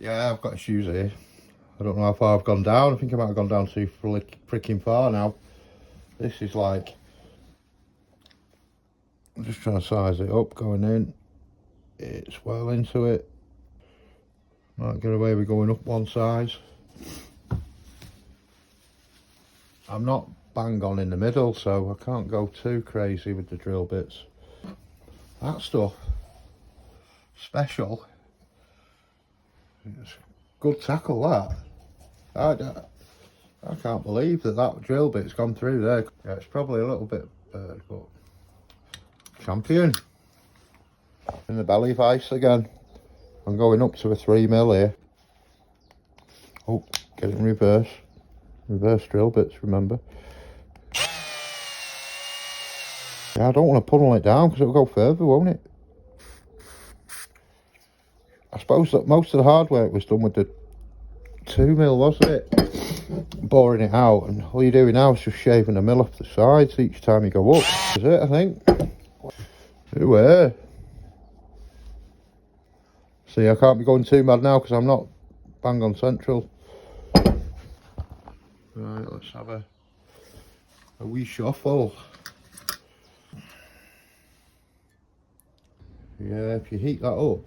Yeah, I've got issues here. I don't know how far I've gone down. I think I might have gone down too freaking far now. This is like... I'm just trying to size it up, going in. It's well into it. Might get away with going up one size. I'm not bang on in the middle, so I can't go too crazy with the drill bits. That stuff, special. It's good tackle, that. I can't believe that drill bit's gone through there. Yeah, it's probably a little bit burnt, but champion. In the belly vice again. I'm going up to a 3mm here. Oh, get it in reverse. Reverse drill bits, remember. Yeah, I don't want to puddle it down because it'll go further, won't it? I suppose that most of the hard work was done with the 2mm, wasn't it? Boring it out, and all you're doing now is just shaving a mill off the sides each time you go up. That's it, I think. Ooh, see, I can't be going too mad now because I'm not bang on central. Right, let's have a wee shuffle. Yeah, if you heat that up,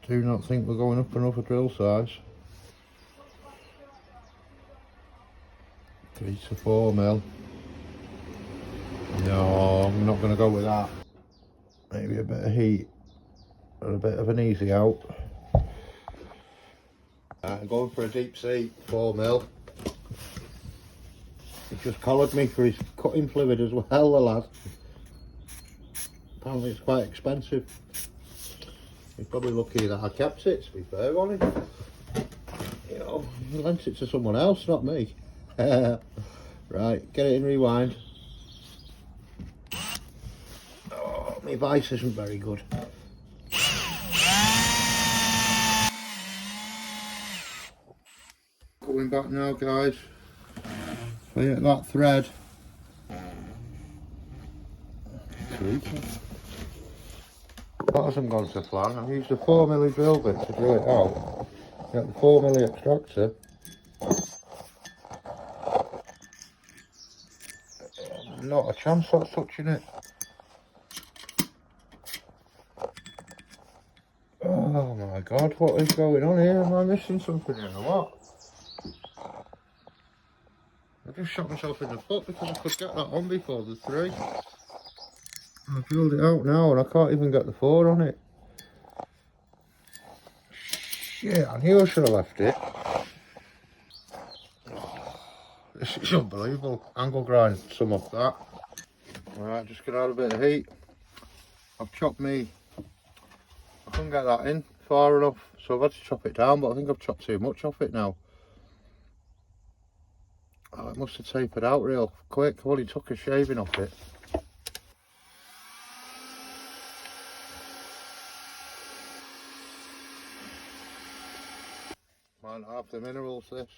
do not think we're going up another drill size. 3 to 4mm. No, I'm not going to go with that. Maybe a bit of heat and a bit of an easy out. I'm going for a deep sea 4mm. He's just collared me for his cutting fluid as well, the lad. Apparently it's quite expensive. He's probably lucky that I kept it, to be fair on him. You know, he lent it to someone else, not me. Right, get it in rewind. Oh, my vice isn't very good. Going back now, guys. Clear that thread. That hasn't gone to plan. I've used a 4mm drill bit to drill it out. Get the 4mm extractor. Not a chance of touching it. Oh my god, what is going on here? Am I missing something here or what? I just shot myself in the foot because I could get that on before the 3. I've drilled it out now and I can't even get the 4 on it. Shit, I knew I should have left it. This is unbelievable. Angle grind some of that. Alright, just gonna add a bit of heat. I've chopped me. I couldn't get that in far enough, so I've had to chop it down, but I think I've chopped too much off it now. Oh, it must have tapered out real quick. I only took a shaving off it. Might not have the minerals, this.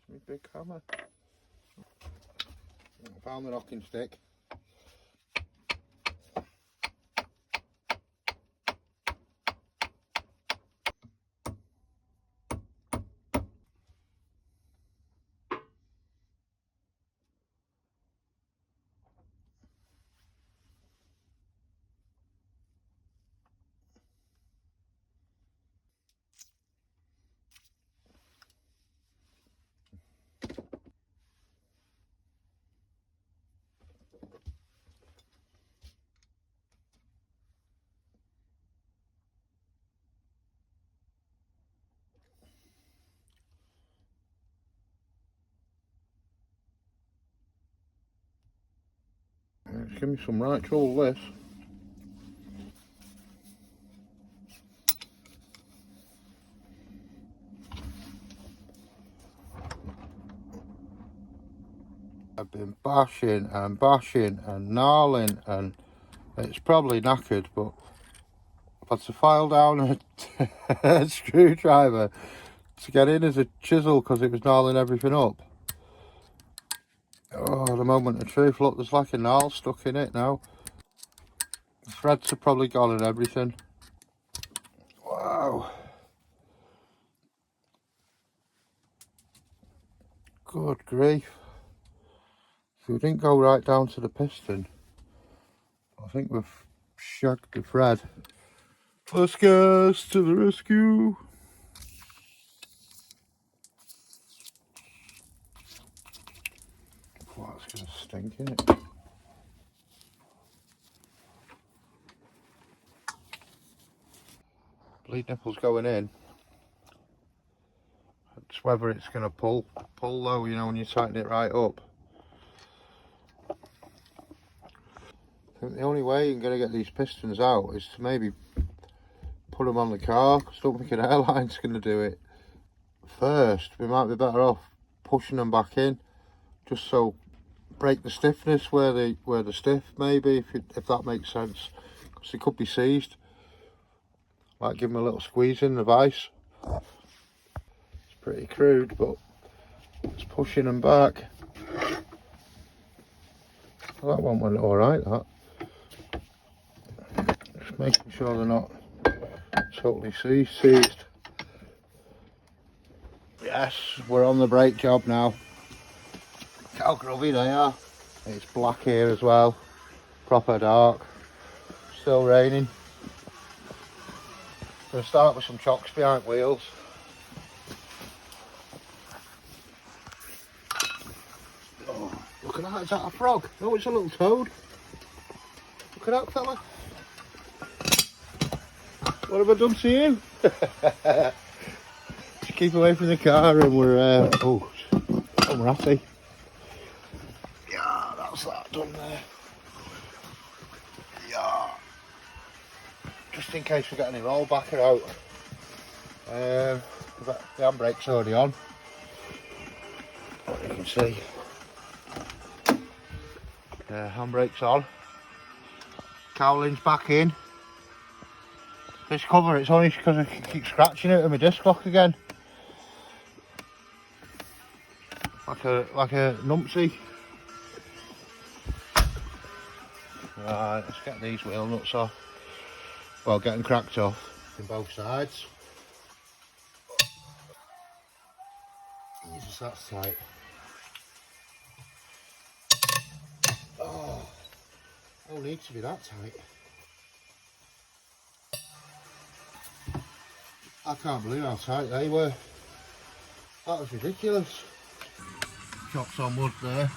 Where's my big hammer? I found the knocking stick. It's giving me some right trouble, this. I've been bashing and gnarling, and it's probably knackered, but I've had to file down a screwdriver to get in as a chisel because it was gnarling everything up. had a moment of truth. Look, there's like a nail stuck in it now. The threads are probably gone and everything. Wow. Good grief. So we didn't go right down to the piston. I think we've shagged the thread. Let's go to the rescue. Oh, it's going to stink, isn't it? Bleed nipple's going in. It's whether it's going to pull though, you know, when you tighten it right up. I think the only way you're going to get these pistons out is to maybe put them on the car, because I don't think an airline's going to do it. First, we might be better off pushing them back in, just so break the stiffness where they're stiff, maybe, if that makes sense, because they could be seized. Like give them a little squeeze in the vise. It's pretty crude, but it's pushing them back. Well, that one went all right. That. Just making sure they're not totally seized. Yes, we're on the brake job now. Look how grubby they are. It's black here as well, proper dark. Still raining. Going to start with some chocks behind wheels. Oh, look at that, is that a frog? No, it's a little toad. Look at that fella. What have I done to you? Just keep away from the car and we're happy. Yeah, that's that done there. Yeah. Just in case we get any rollbacker out. The handbrake's already on. What you can see. Handbrake's on. Cowling's back in. This cover, it's only because I keep scratching it with my disc lock again. Like a numpsy. Right, let's get these wheel nuts off. Well, getting cracked off in both sides. Jesus, that's tight. Oh, don't need to be that tight. I can't believe how tight they were. That was ridiculous. Chocks on wood there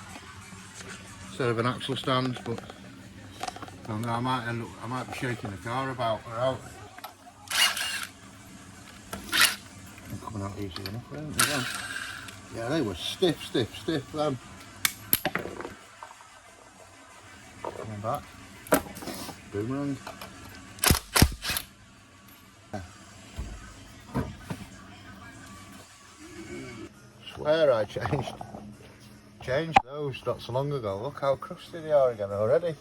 instead of an axle stand, but I don't know, I might be shaking the car about or out. I'm coming out easy enough, aren't they? Yeah, they were stiff them. Coming back. Boomerang. Swear I changed those not so long ago. Look how crusty they are again already.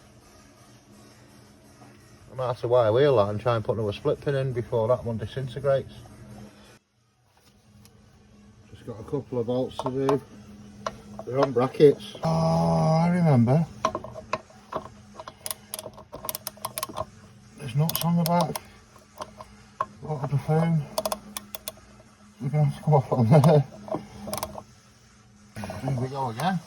I might have to wire wheel that and try and put another split pin in before that one disintegrates. Just got a couple of bolts to do. They're on brackets. Oh, I remember. There's nuts on the back. What a buffoon. We're going to have to come off on there. Here we go again.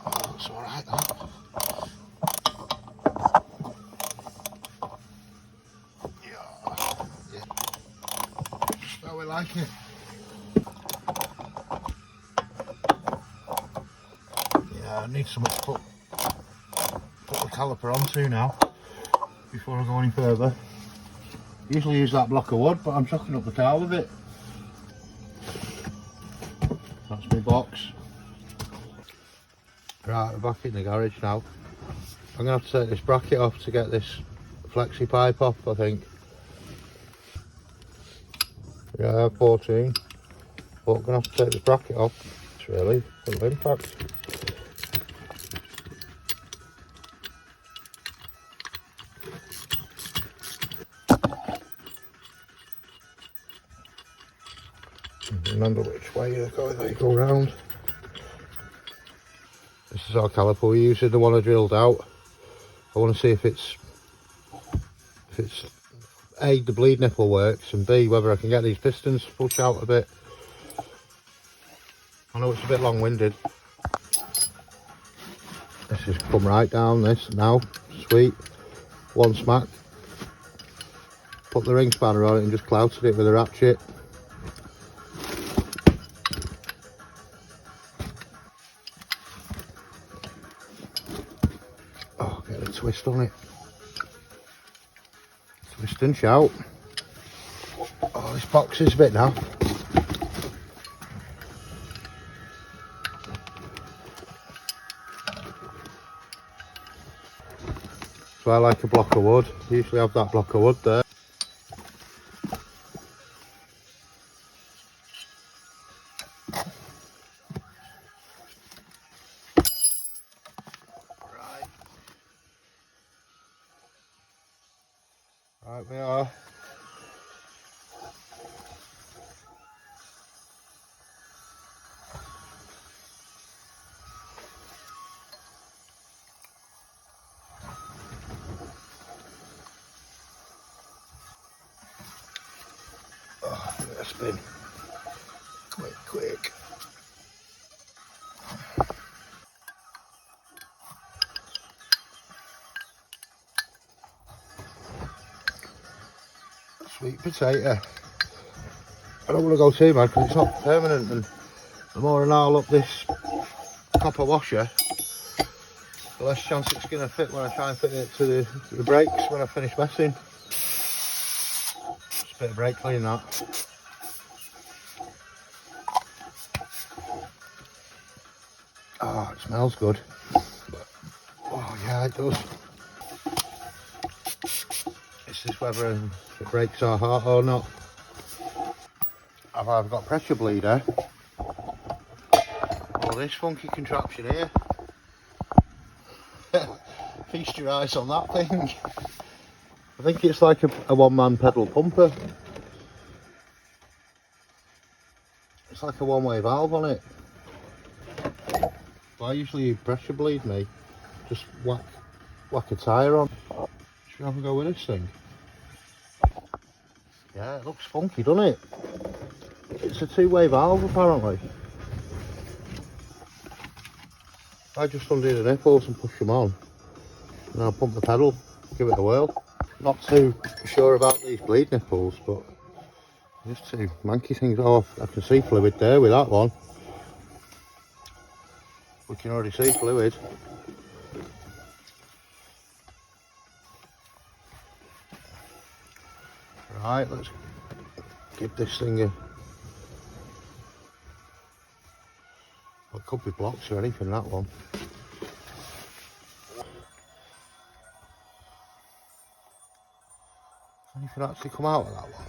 Oh, that's alright that. Yeah. Just how we like it. Yeah, I need something to put the caliper onto now before I go any further. Usually use that block of wood, but I'm chucking up the car with it. That's my box. Right, we're back in the garage now. I'm going to have to take this bracket off to get this flexi pipe off, I think. Yeah, 14. But I'm going to have to take the bracket off. It's really full of impact. remember which way they go round. This is our caliper we're using, the one I drilled out. I want to see if it's A, the bleed nipple works, and B, whether I can get these pistons to push out a bit. I know it's a bit long-winded. Let's just come right down this now. Sweet. One smack. Put the ring spanner on it and just clouted it with a ratchet. Oh, get a twist on it. Twist and shout. Oh, this box is a bit now. So I like a block of wood. Usually have that block of wood there. Right we are. Oh, give it a spin. Quick. Sweet potato. I don't want to go too mad because it's not permanent, and the more I gnarl up this copper washer, the less chance it's going to fit when I try and fit it to the brakes when I finish messing. Just a bit of brake clean that. Oh, it smells good. Oh yeah, it does. It's just whether the brakes are hot or not. I've either got pressure bleeder or this funky contraption here. Feast your eyes on that thing. I think it's like a one-man pedal pumper. It's like a one-way valve on it. Well, I usually pressure bleed me. Just whack a tyre on. Should we have a go with this thing? Yeah, it looks funky, doesn't it? It's a two-way valve apparently. I just undo the nipples and push them on. And I'll pump the pedal, give it a whirl. Not too sure about these bleed nipples, but just two manky things. Oh, I can see fluid there with that one. We can already see fluid. Right, let's give this thing a... Well, it could be blocks or anything, that one. Anything actually come out of that one?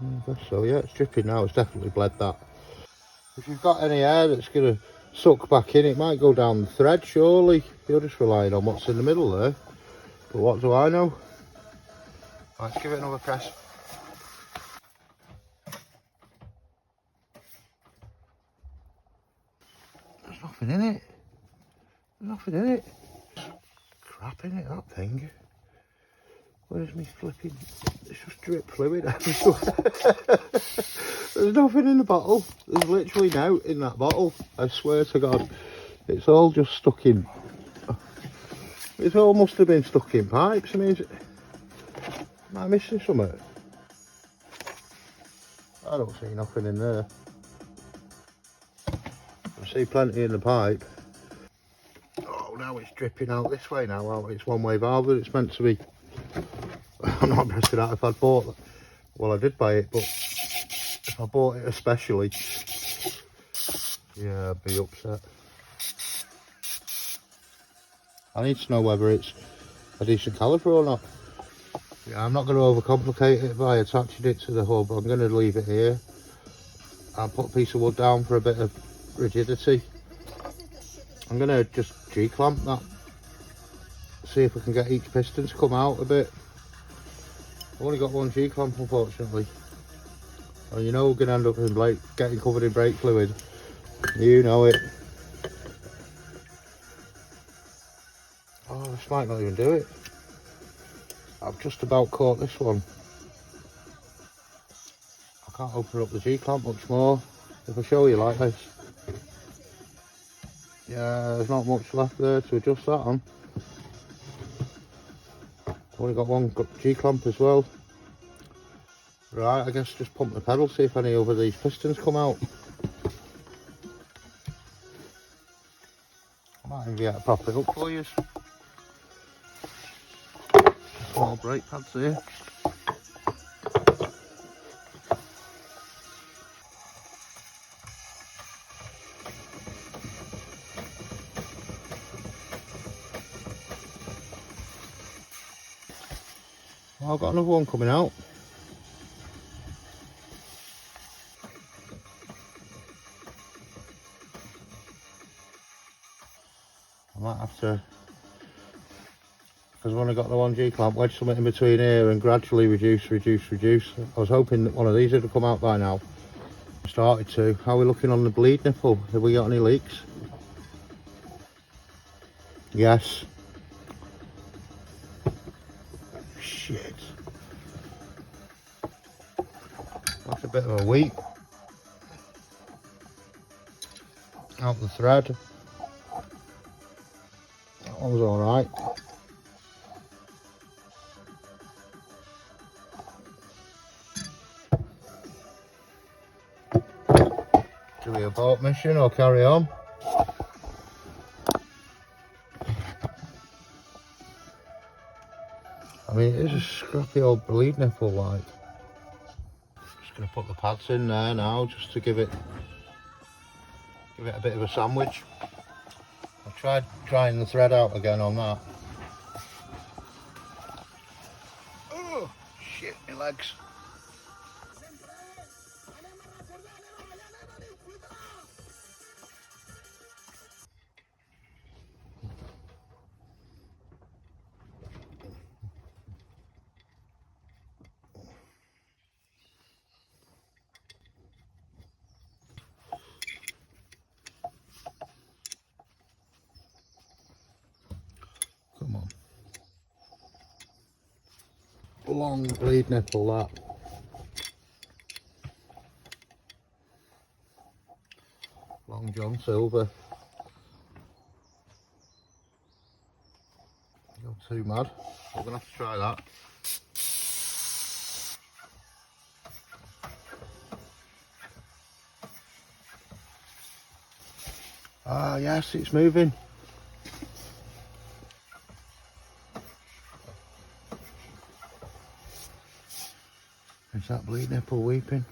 I guess so, yeah, it's dripping now, it's definitely bled that. If you've got any air that's going to suck back in, it might go down the thread, surely. You're just relying on what's in the middle there. But what do I know? Right, let's give it another press. There's nothing in it. There's nothing in it. Crap in it, that thing. Where's me flipping? It's just drip fluid everywhere. There's nothing in the bottle. There's literally no in that bottle. I swear to God. It's all just stuck in. It all must have been stuck in pipes. I mean, am I missing something? I don't see nothing in there. I see plenty in the pipe. Oh, now it's dripping out this way now. Well, it's one-way valve that it's meant to be. I'm not pressing that if I'd bought that. Well, I did buy it, but if I bought it especially, yeah, I'd be upset. I need to know whether it's a decent caliper or not. Yeah, I'm not going to overcomplicate it by attaching it to the hub. I'm going to leave it here. I'll put a piece of wood down for a bit of rigidity. I'm going to just G-clamp that see if we can get each piston to come out a bit. I've only got one G-clamp unfortunately. And you know we're going to end up in getting covered in brake fluid. You know it. Oh, this might not even do it. I've just about caught this one. I can't open up the G-clamp much more. If I show you like this. Yeah, there's not much left there to adjust that on. Only got one G-clamp as well. Right, I guess just pump the pedal, see if any of these pistons come out. I might even be able to pop it up for you. Small brake pads here. Oh, I've got another one coming out. I might have to, because I've only got the one G-clamp, wedge something in between here and gradually reduce. I was hoping that one of these would come out by now. Started to. How are we looking on the bleed nipple? Have we got any leaks? Yes. Shit. That's a bit of a weep. Out the thread. That one's alright. Do we abort mission or carry on? I mean, it is a scrappy old bleed nipple like. Just going to put the pads in there now just to give it a bit of a sandwich. I've tried drying the thread out again on that. Oh shit, my legs. Come on. Long bleed nipple that. Long John Silver. Not too mad. We're gonna have to try that. Ah yes, it's moving. Is that bleed nipple weeping?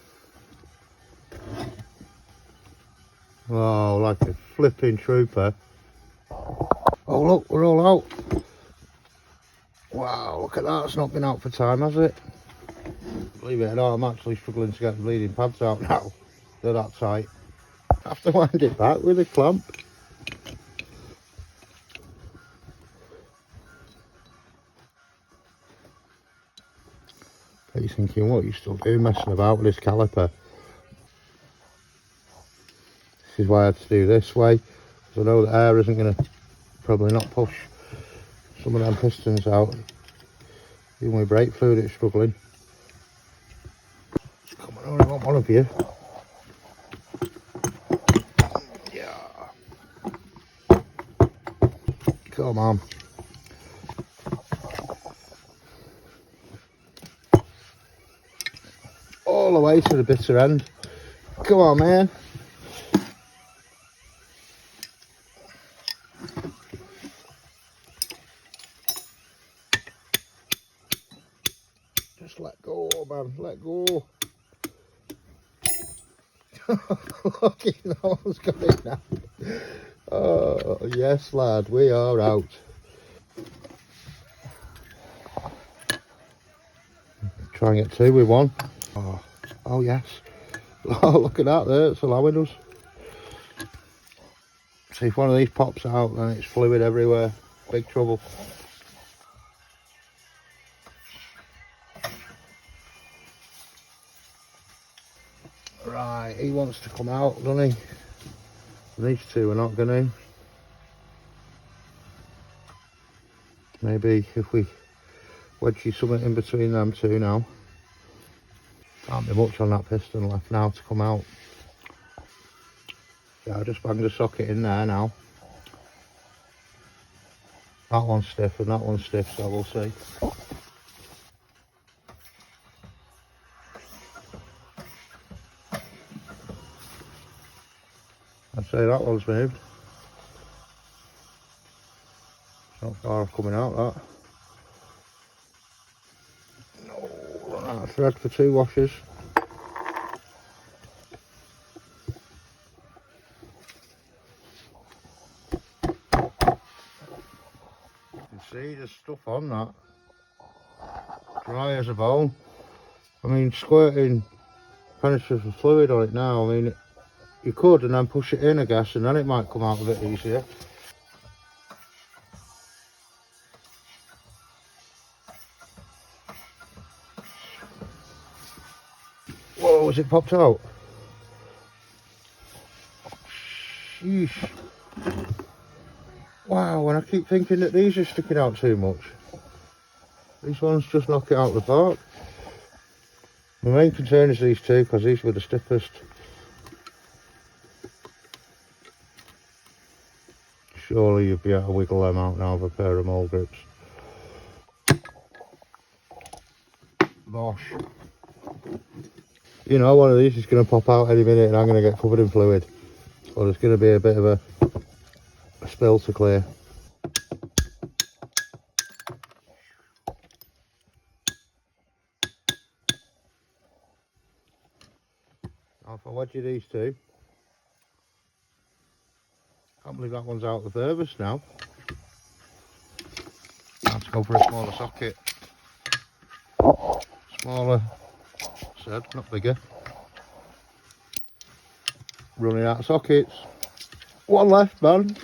Oh, like a flipping trooper. Oh look, we're all out. Wow, look at that, it's not been out for time, has it? Believe it or not, I'm actually struggling to get the bleeding pads out now. They're that tight. I have to wind it back with a clamp. He's thinking, what are you still doing messing about with this caliper? This is why I had to do this way, because I know the air isn't going to probably not push some of them pistons out. Even with brake fluid it's struggling. Come on, I only want one of you. Yeah. Come on. All the way to the bitter end. Come on, man. Just let go, man. Let go. Lucky no one's got it now. Oh, yes, lad. We are out. Try and get two with one. Oh yes. Oh, look at that there, it's allowing us. See if one of these pops out, then it's fluid everywhere. Big trouble. Right, he wants to come out, doesn't he? These two are not going to. Maybe if we wedge something in between them two now. Can't be much on that piston left now to come out. Yeah, I just banged a socket in there now. That one's stiff and that one's stiff, so we'll see. I'd say that one's moved. It's not far off coming out, that. No, run out of thread for 2 washes. You can see there's stuff on that. Dry as a bone. I mean, squirting penetrative fluid on it now, I mean, you could and then push it in, I guess, and then it might come out a bit easier. Whoa, has it popped out? Sheesh. Wow, and I keep thinking that these are sticking out too much. These ones just knock it out of the park. My main concern is these two, because these were the stiffest. Surely you'd be able to wiggle them out now with a pair of mole grips. Bosh. You know, one of these is going to pop out any minute and I'm going to get covered in fluid. Or there's going to be a bit of a spill to clear. Now if I wedge you these two, I can't believe that one's out the furthest now. I have to go for a smaller socket. Smaller, said, not bigger. Running out of sockets. One left, man.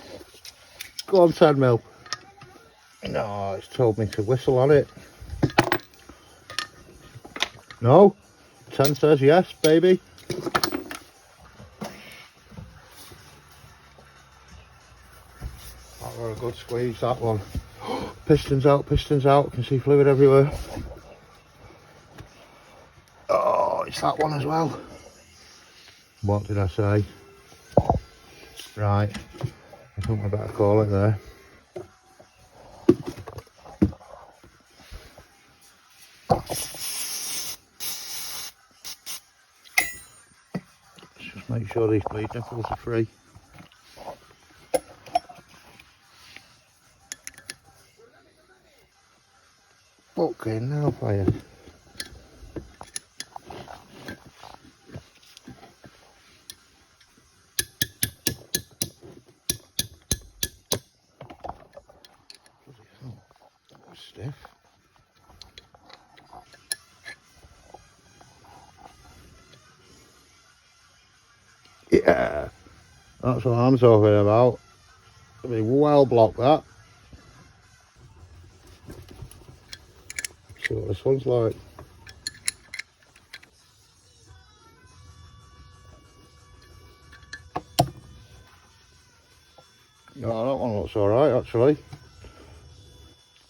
Go on, 10 mil. No, it's told me to whistle on it. No, 10 says yes, baby. That were a good squeeze, that one. Pistons out, can see fluid everywhere. Oh, it's that one as well. What did I say? Right, I think I better call it there. Let's just make sure these bleed nipples are free. Fucking hell, fire. Stiff. Yeah, that's what I'm talking about. I mean, well block that. See what this one's like. No, that one looks alright actually.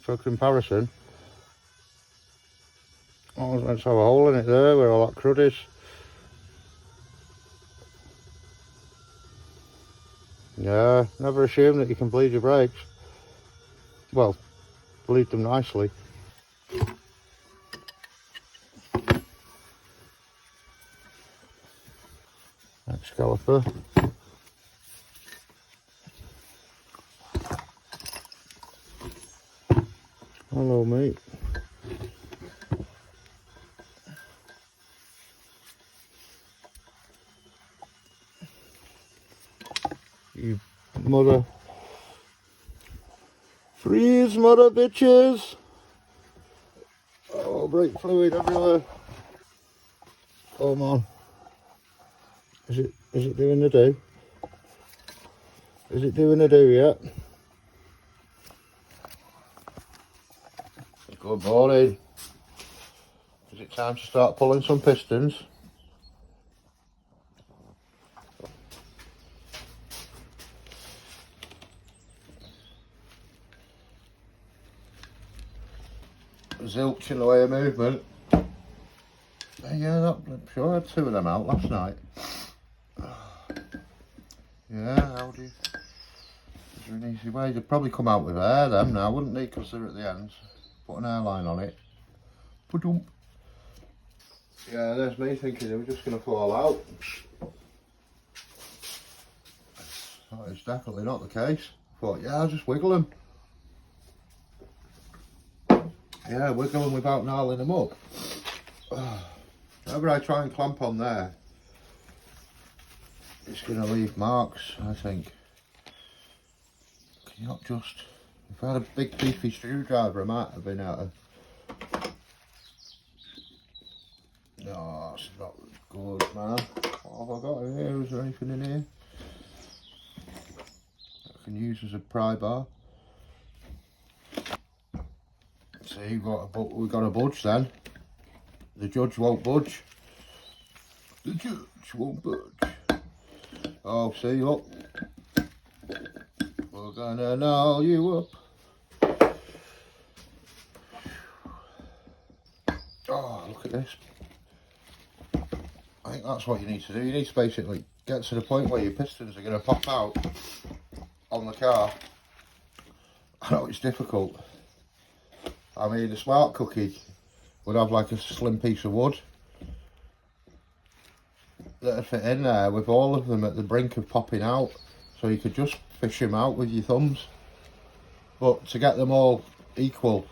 For comparison. I was meant to have a hole in it there where all that crud is. Yeah, never assume that you can bleed your brakes. Well, bleed them nicely. Next caliper. Hello, mate. You mother. Freeze, mother bitches. Oh, brake fluid everywhere. Come on. Is it doing the do? Is it doing the do yet? Good morning. Is it time to start pulling some pistons? zilch in the way of movement. Yeah, I'm sure I had 2 of them out last night. Yeah, how do you... Is there an easy way? They'd probably come out with air them now, wouldn't they? Because they're at the ends. Put an airline on it. Ba-dum. Yeah, there's me thinking they were just going to fall out. That is definitely not the case. I thought, yeah, I'll just wiggle them. Yeah, wiggle them without gnarling them up. Whenever I try and clamp on there, it's going to leave marks, I think. Can you not just... If I had a big beefy screwdriver, I might have been able to... No, it's not good, man. What have I got in here? Is there anything in here I can use as a pry bar? See, we've got a budge then. The judge won't budge. The judge won't budge. Oh, see, look. We're gonna nail you up. Oh, look at this. I think that's what you need to do. You need to basically get to the point where your pistons are going to pop out on the car. I know it's difficult. I mean, the smart cookie would have like a slim piece of wood that'd fit in there with all of them at the brink of popping out, so you could just fish them out with your thumbs. But to get them all equal,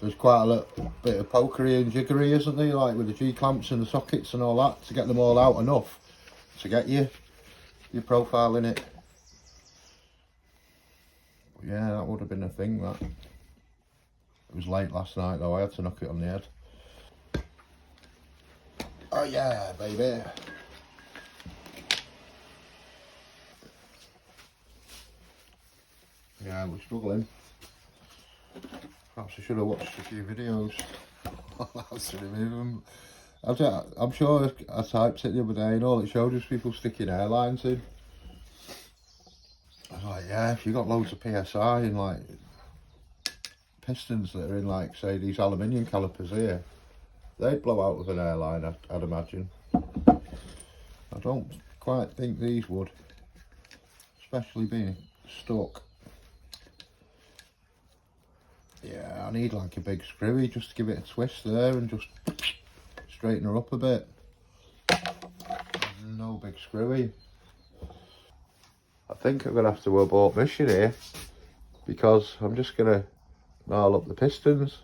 there's quite a little bit of pokery and jiggery, isn't there? Like with the G-clamps and the sockets and all that, to get them all out enough to get your profile in it. But yeah, that would have been a thing, that. It was late last night though, I had to knock it on the head. Oh yeah, baby. Yeah, we're struggling. Perhaps I should have watched a few videos on how to remove them. I'm sure I typed it the other day and all it showed was people sticking airlines in. I was like, yeah, if you got loads of PSI and like pistons that are in like, say, these aluminium calipers here, they'd blow out with an airline, I'd imagine. I don't quite think these would, especially being stuck. Yeah, I need like a big screwy just to give it a twist there and just straighten her up a bit. No big screwy. I think I'm going to have to abort mission here because I'm just going to gnarl up the pistons.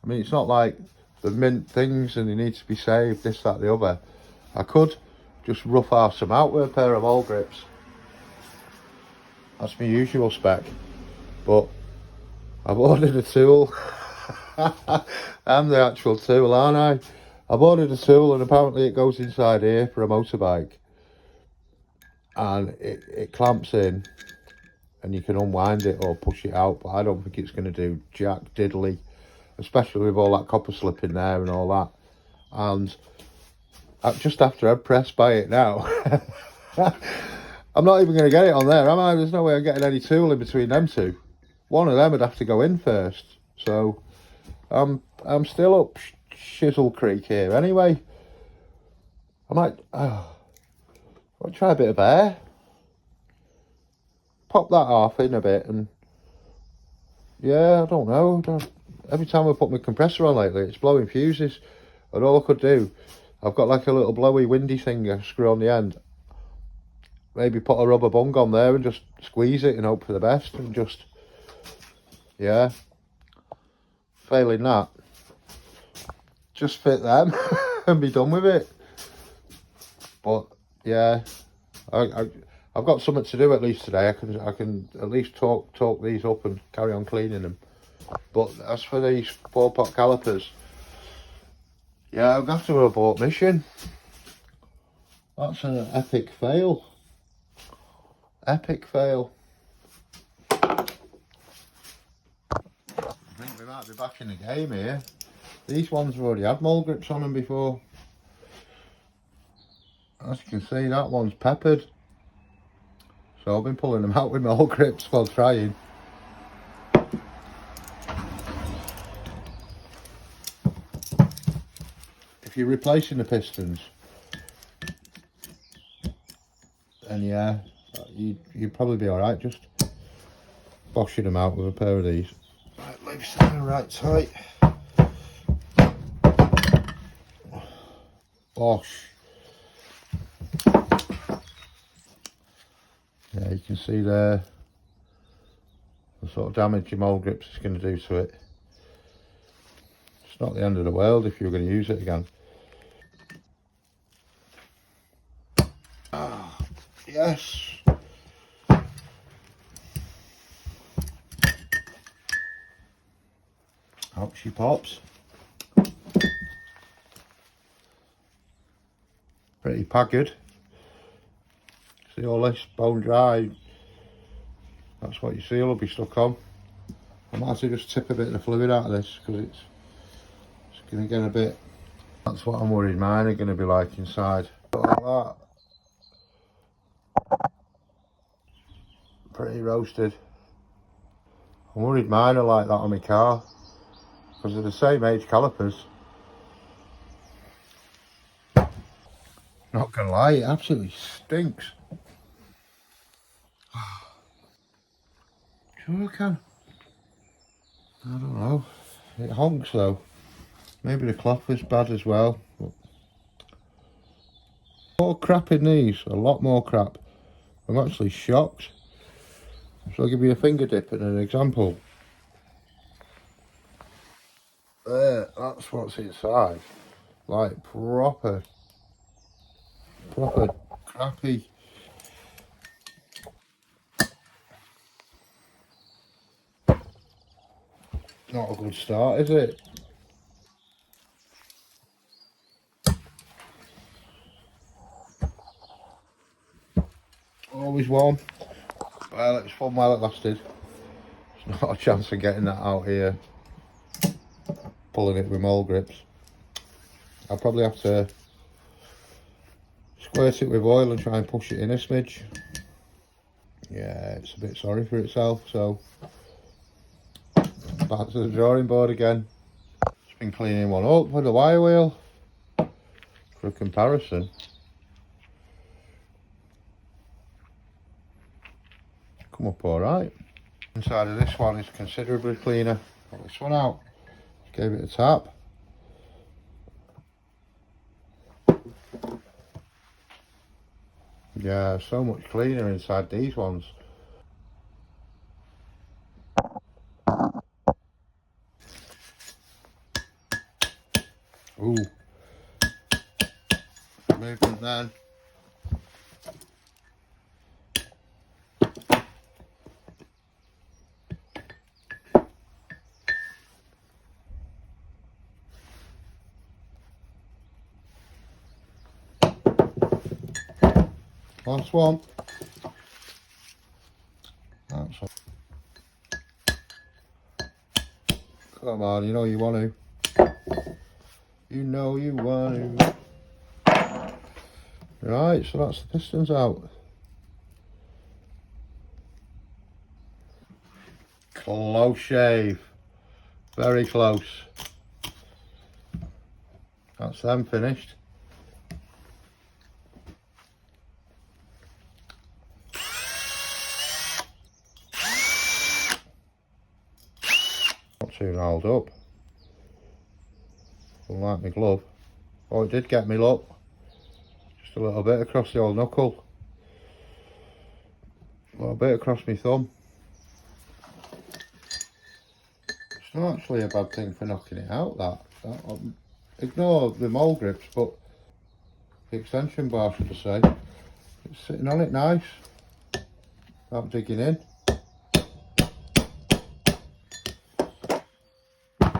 I mean, it's not like the mint things and they need to be saved, this, that, the other. I could just rough arse them out with a pair of ball grips. That's my usual spec, but I've ordered a tool. I'm the actual tool, aren't I? I've ordered a tool and apparently it goes inside here for a motorbike. And it clamps in and you can unwind it or push it out, but I don't think it's going to do jack diddly, especially with all that copper slip in there and all that. And just after I've pressed by it now, I'm not even going to get it on there, am I? There's no way I'm getting any tool in between them two. One of them would have to go in first. So I'm still up Shizzle Creek here anyway. I might try a bit of air. Pop that half in a bit and yeah, I don't know. Every time I put my compressor on lately, it's blowing fuses. And all I could do, I've got like a little blowy windy thing I screw on the end. Maybe put a rubber bung on there and just squeeze it and hope for the best and just, yeah. Failing that, just fit them and be done with it. But yeah, I've got something to do at least today. I can at least talk these up and carry on cleaning them. But as for these 4-pot calipers, yeah, I'm going to have to abort mission. That's an epic fail. Epic fail. I think we might be back in the game here. These ones have already had mole grips on them before. As you can see, that one's peppered. So I've been pulling them out with mole grips while trying. you're replacing the pistons, then yeah, you'd probably be all right just boshing them out with a pair of these. Right, loose and right tight. Bosh. Yeah, you can see there the sort of damage your mould grips is going to do to it. It's not the end of the world if you're going to use it again. Ah, yes. Out she pops. Pretty packed. See all this bone dry. That's what your seal will be stuck on. I might have to just tip a bit of the fluid out of this because it's going to get a bit. That's what I'm worried mine are going to be like inside. Like that. Pretty roasted. I'm worried mine are like that on my car because they're the same age calipers. Not gonna lie, it absolutely stinks. Sure I can. I don't know. It honks though. Maybe the cloth was bad as well. But more crap in these, a lot more crap. I'm actually shocked. So I'll give you a finger dip and an example. There, that's what's inside. Like proper crappy. Not a good start, is it? Always warm. Well, it was fun while it lasted. There's not a chance of getting that out here. Pulling it with mould grips. I'll probably have to squirt it with oil and try and push it in a smidge. Yeah, it's a bit sorry for itself, so back to the drawing board again. Just been cleaning one up with the wire wheel for a comparison. Come up all right. Inside of this one is considerably cleaner. Got this one out. Just gave it a tap. Yeah, so much cleaner inside these ones. Ooh. Movement then. Last one. That's all. Come on, you know you want to. You know you want to. Right, so that's the pistons out. Close shave. Very close. That's them finished. Not too gnarled up. Unlike my glove. Oh, it did get me, look. Just a little bit across the old knuckle. A little bit across my thumb. It's not actually a bad thing for knocking it out, that. Ignore the mould grips, but the extension bar, should I say. It's sitting on it nice. Without digging in.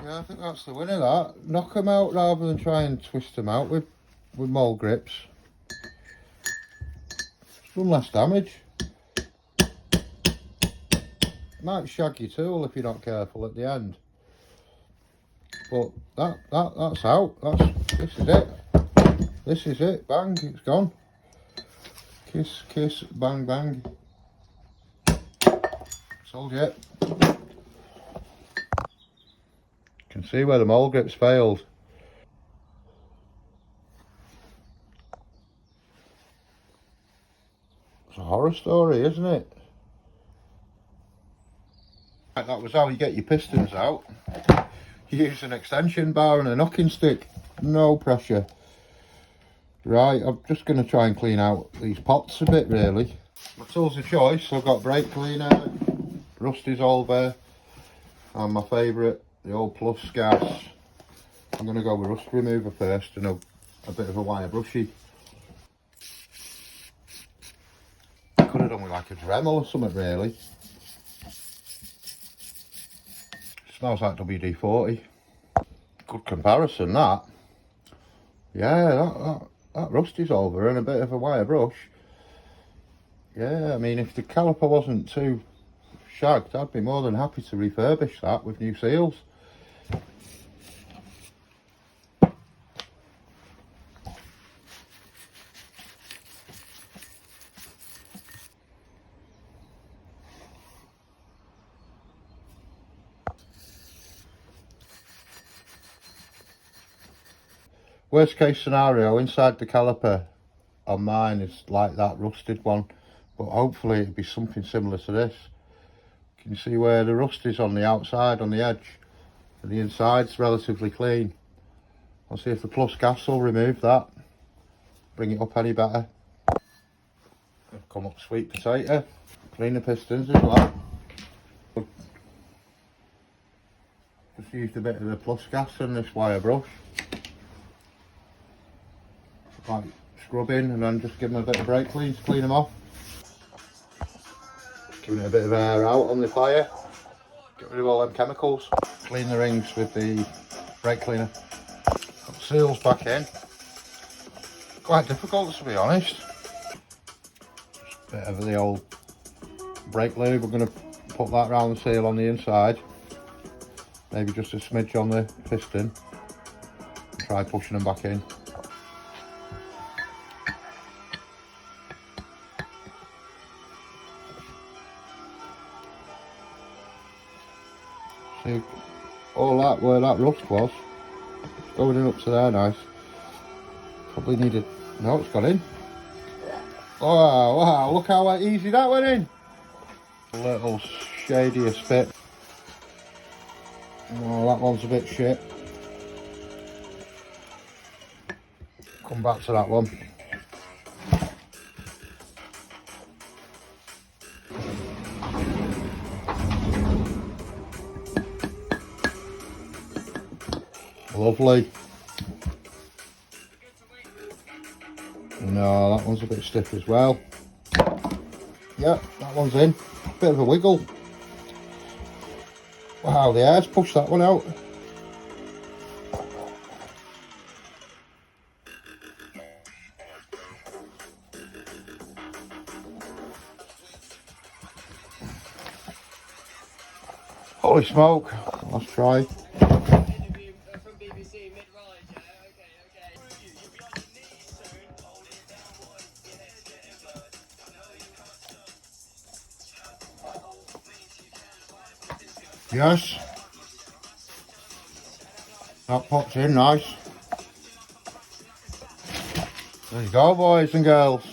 Yeah, I think that's the winner, that. Knock them out rather than try and twist them out with mould grips. It's done less damage. Might shag your tool if you're not careful at the end. But that's out. This is it. This is it. Bang, it's gone. Kiss, kiss, bang, bang. Sold it. Can see where the mould grips failed. It's a horror story, isn't it? That was how you get your pistons out. You use an extension bar and a knocking stick. No pressure. Right, I'm just going to try and clean out these pots a bit, really. My tools of choice, I've got brake cleaner, rust dissolver, and my favourite, the old Plus gas. I'm going to go with rust remover first and a bit of a wire brushy. Could have done with like a Dremel or something, really. Smells like WD-40. Good comparison, that. Yeah, that rust dissolver and a bit of a wire brush. Yeah, I mean, if the caliper wasn't too shagged, I'd be more than happy to refurbish that with new seals. Worst case scenario, inside the caliper on mine is like that rusted one, but hopefully it'll be something similar to this. Can you see where the rust is on the outside, on the edge, and the inside's relatively clean. I'll see if the Plus gas will remove that, bring it up any better. Come up sweet potato, clean the pistons as well. Just used a bit of the Plus gas and this wire brush. Like scrub in and then just give them a bit of brake clean to clean them off. Giving it a bit of air out on the fire. Get rid of all them chemicals. Clean the rings with the brake cleaner. Put the seals back in. Quite difficult, to be honest. Just a bit of the old brake lube. We're going to put that around the seal on the inside. Maybe just a smidge on the piston. And try pushing them back in. See, all that, where that rust was, going in up to there nice. Probably needed, no, it's gone in. Oh wow, look how easy that went in. A little shadier spit. Oh, that one's a bit shit. Come back to that one. Lovely. No, that one's a bit stiff as well. Yep, that one's in. Bit of a wiggle. Wow, the air's pushed that one out. Holy smoke, let's try. Yes, that pops in nice. There you go, boys and girls.